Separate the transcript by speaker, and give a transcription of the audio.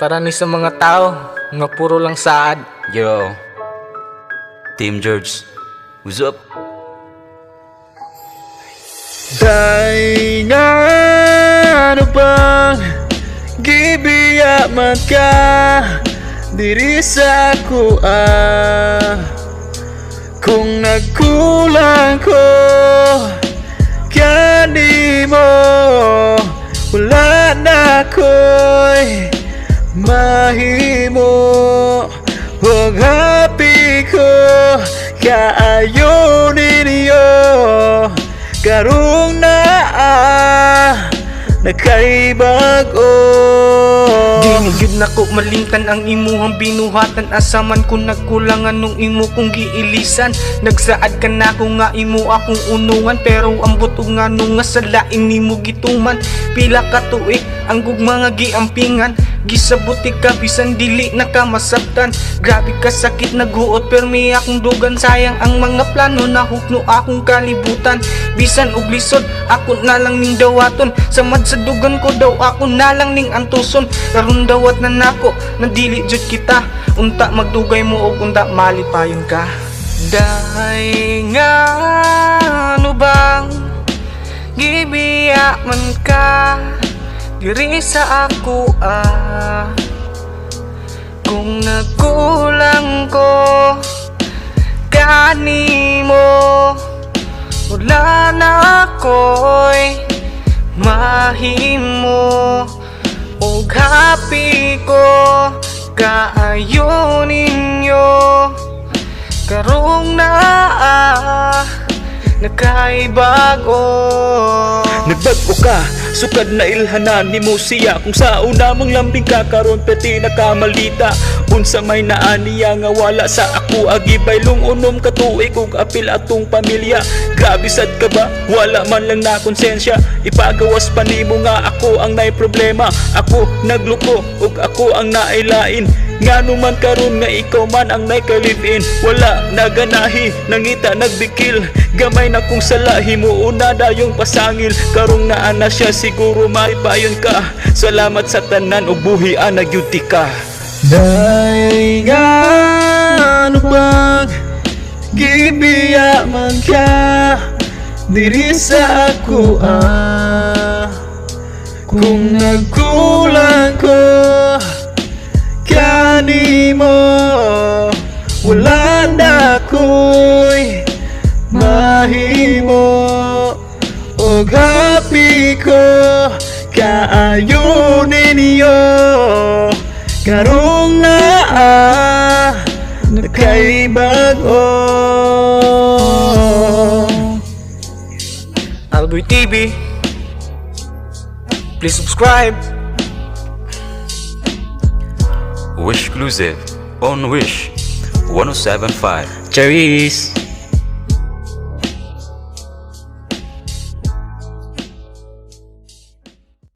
Speaker 1: Para ni sa mga tao nga puro lang saad.
Speaker 2: Yo, Team George, what's up?
Speaker 3: Day nga ano bang gibiyaman ka diri sa ako kung nagkulang ko kani mo wala na ko'y mahimo huwag happy ko kaayo ninyo karong nakaibago.
Speaker 1: Ginigid na ko malimtan ang imuhang binuhatan. Asaman ko nagkulangan nung imo kong giilisan. Nagsaad ka na ko nga imo akong unungan. Pero ang butog nga nung nga sa laing nimo gituman. Pila ka tuig ang gugma nga giampingan. Gisabuti ka bisan dili na ka masabtan. Grabe ka sakit naguot permi akong dugan. Sayang ang mga plano na hukno akong kalibutan. Bisan og lisod ako na lang ning dawaton. Samad sa dugan ko daw ako na lang ning antuson. Karon dawat na nako na dili jud kita. Unta magdugay mo og unta malipayon ka. Dahay nga ano bang gibiya man ka diri sa ako kung nagkulang ko kanimo wala na ako'y mahimo og happy ko kaayo ninyo karong nakaibago.
Speaker 3: Nagbago ka, sukad na ilhanan ni mo siya. Kung sa una mong lambing ka karon peti nakamalita. Unsa may naaniya nga wala sa ako agibay lungunom ka tuig ug apil atong pamilya. Grabe sad ka ba? Wala man lang na konsensya. Ipagawas pa nimo nga ako ang nay problema. Ako nagluko ug ako ang nailain. Ngano man karon nga ikaw man ang naika-live-in. Wala naganahi, nangita nagbikil. Gamay na kung sala himuuna dayong pasangil. Karong naa na siya siguro maipayon ka. Salamat sa tanan ug buhian nagyuti ka. Day nga ano bang gibiya man ka diri sa ako kung nagkulang ko kanimo wala na ko'y mahimo og happy ko kaayo ninyo karong nakaibago.
Speaker 1: Alboy TV, please subscribe.
Speaker 2: Wish Exclusive on Wish 1075.
Speaker 3: Cherries.